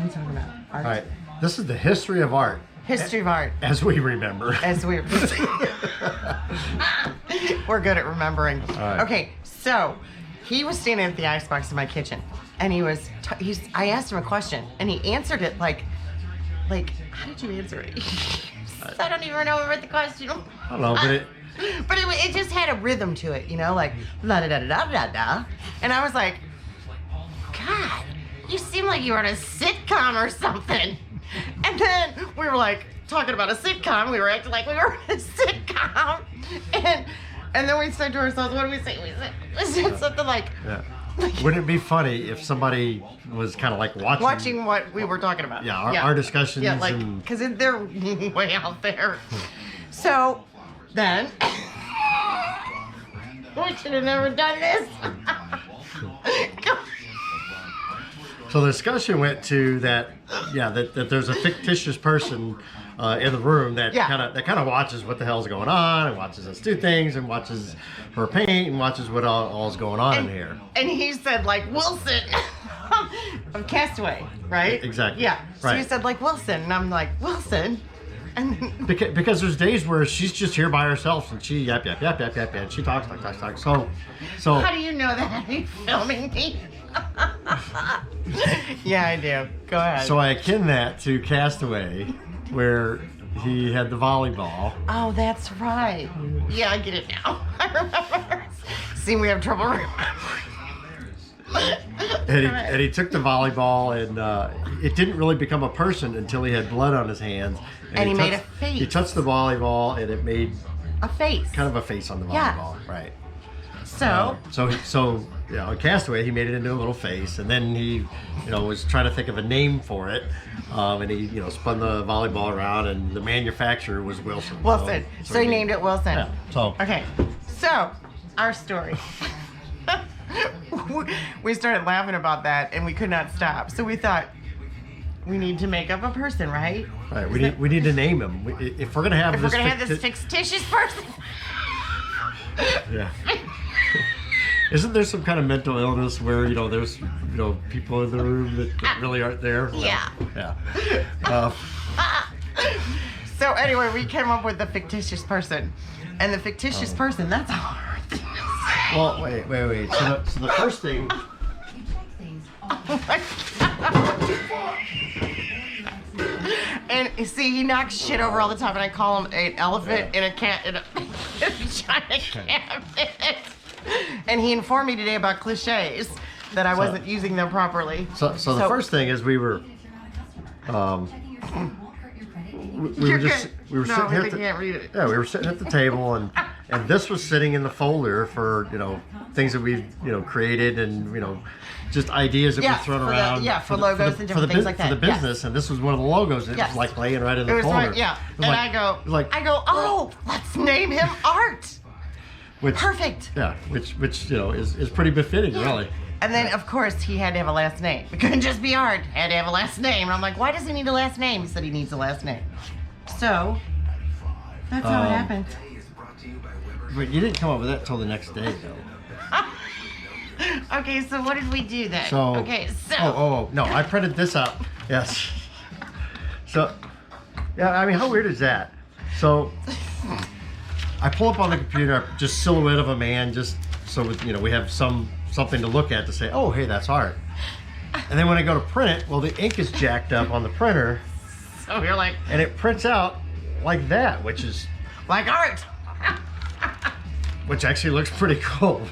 are we talking about? Art. All right. This is the history of art. History of art. As we remember. As we we're good at remembering. right. Okay, so he was standing at the icebox in my kitchen, and I asked him a question, and he answered it like, how did you answer it? I don't even remember the question. I don't know, but it just had a rhythm to it, like la da da da da da, and I was like, God, you seem like you were in a sitcom or something. And then we were like talking about a sitcom. We were acting like we were in a sitcom, and then we said to ourselves, what did we say? We said something like, yeah. Wouldn't it be funny if somebody was kind of like watching what we were talking about? Yeah, our discussions. Yeah, like, because they're way out there. So then, we should have never done this. So the discussion went to that there's a fictitious person in the room that kind of watches what the hell's going on and watches us do things and watches her paint and watches what all's going on in here. And he said like Wilson of Castaway, right? Exactly. Yeah. So right. he said like Wilson, and I'm like Wilson. And because there's days where she's just here by herself and she yap, and she talks. So how do you know that? Are you filming me? Yeah, I do. Go ahead. So I akin that to Castaway, where he had the volleyball. Oh, that's right. Yeah, I get it now. I remember. See, we have trouble remembering. And he took the volleyball, and it didn't really become a person until he had blood on his hands. And he made a face. He touched the volleyball, and it made a face. Kind of a face on the volleyball, right? So. So on Castaway, he made it into a little face, and then he, was trying to think of a name for it, and he, spun the volleyball around, and the manufacturer was Wilson. Wilson. So he named it Wilson. Yeah. So. Okay. So our story. We started laughing about that, and we could not stop. So we thought we need to make up a person, right? Right. We need to name him. If we're gonna have this fictitious person. Yeah. Isn't there some kind of mental illness where there's people in the room that really aren't there? Yeah. Yeah. So anyway, we came up with the fictitious person, and the fictitious person, that's hard. Well, wait. So the first thing. Oh my God. And see, he knocks shit over all the time, and I call him an elephant in a giant cabinet. And he informed me today about cliches that I wasn't using them properly. So the first thing is we were sitting at the table, and this was sitting in the folder for things that we've created and just ideas that we've thrown around for logos and different things like that for the business. And this was one of the logos. It was like laying right in the folder. And I go, oh, let's name him Art. Perfect. Yeah, which is pretty befitting, really. And then, of course, he had to have a last name. It couldn't just be Art. Had to have a last name. And I'm like, why does he need a last name? He said he needs a last name. So, that's how it happened. But you didn't come up with that till the next day, though. Okay, so what did we do then? No, I printed this out. Yes. So, yeah, I mean, how weird is that? So, I pull up on the computer, just silhouette of a man, just so we have something to look at to say, oh, hey, that's Art. And then when I go to print it, well, the ink is jacked up on the printer. So you're like, and it prints out like that, which is like Art. Which actually looks pretty cool.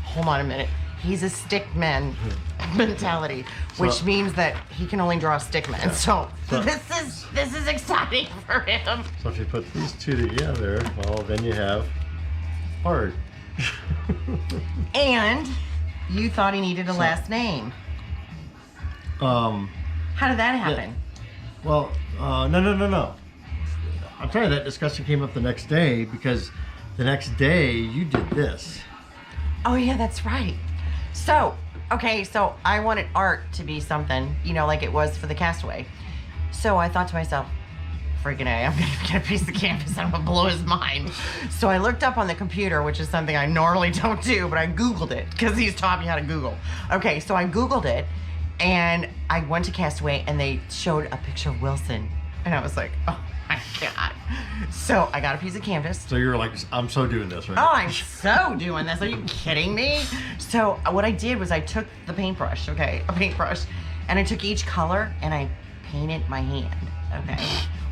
Hold on a minute. He's a stickman mentality, which means that he can only draw stickmen. Yeah. So this is exciting for him. So if you put these two together, well, then you have Art. And you thought he needed a last name. How did that happen? Yeah. Well, no. I'm telling you, that discussion came up the next day because the next day you did this. Oh yeah, that's right. So I wanted Art to be something, like it was for the Castaway. So I thought to myself, freaking A, I'm gonna get a piece of canvas, I'm gonna blow his mind. So I looked up on the computer, which is something I normally don't do, but I Googled it, because he's taught me how to Google. Okay, so I Googled it, And I went to Castaway and they showed a picture of Wilson. And I was like, oh my God. So I got a piece of canvas. So you're like, I'm so doing this, right? Oh, I'm so doing this. Are you kidding me? So what I did was I took the paintbrush, okay, a paintbrush, and I took each color and I painted my hand, okay,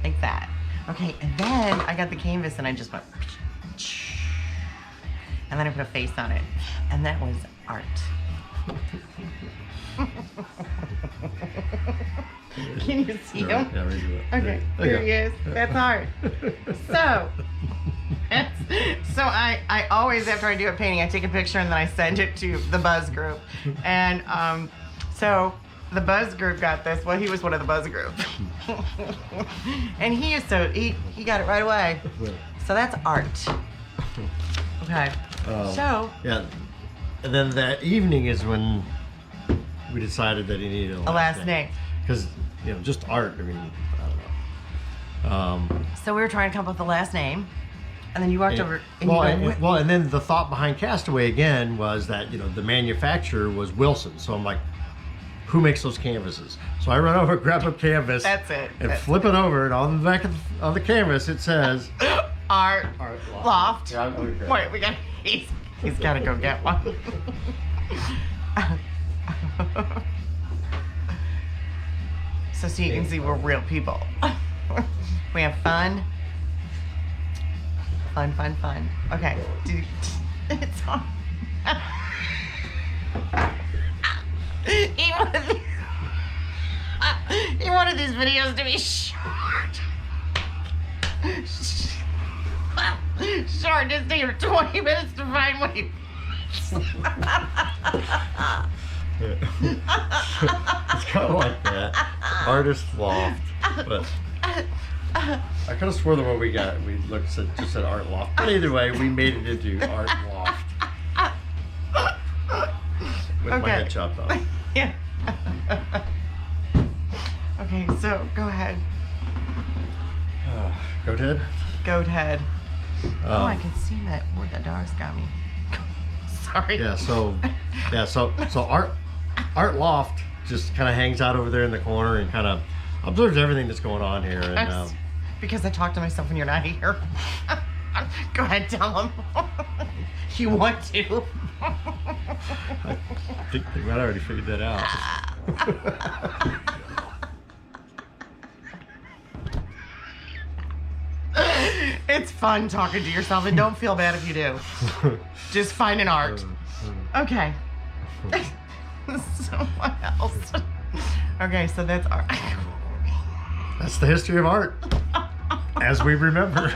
like that. Okay, and then I got the canvas and I just went, and then I put a face on it. And that was art. Can you see him? Yeah, we do it. Okay, There here you he is. That's art. So I always, after I do a painting, I take a picture and then I send it to the Buzz group. And so the Buzz group got this. Well, he was one of the Buzz group. And he got it right away. So that's art. Okay. So Yeah. And then that evening is when we decided that he needed a last name. Because, just art, I mean, I don't know. So we were trying to come up with the last name. And then you walked over and and then the thought behind Castaway again was that, the manufacturer was Wilson. So I'm like, who makes those canvases? So I run over, grab a canvas. That's it. And flip it over, and on the back of the canvas it says Art Loft. Yeah, Wait, he's got to go get one. So you can see we're real people. We have fun. Fun. Okay. It's on. He wanted these videos to be short. Short, just take him 20 minutes to find what he It's kind of like that. Artist Loft. But I could have swore that what we just said Art Loft. But either way, we made it into Art Loft. With my head chopped off. Yeah. Okay, so go ahead. Goat head? Goat head. I can see that where the dog's got me. Sorry. So Art Loft just kind of hangs out over there in the corner and kind of observes everything that's going on here. And because I talk to myself when you're not here. Go ahead, tell him. You want to. I think they might already figured that out. It's fun talking to yourself, and don't feel bad if you do. Just find an art. Okay. So what else? Okay, so that's art. That's the history of art, as we remember.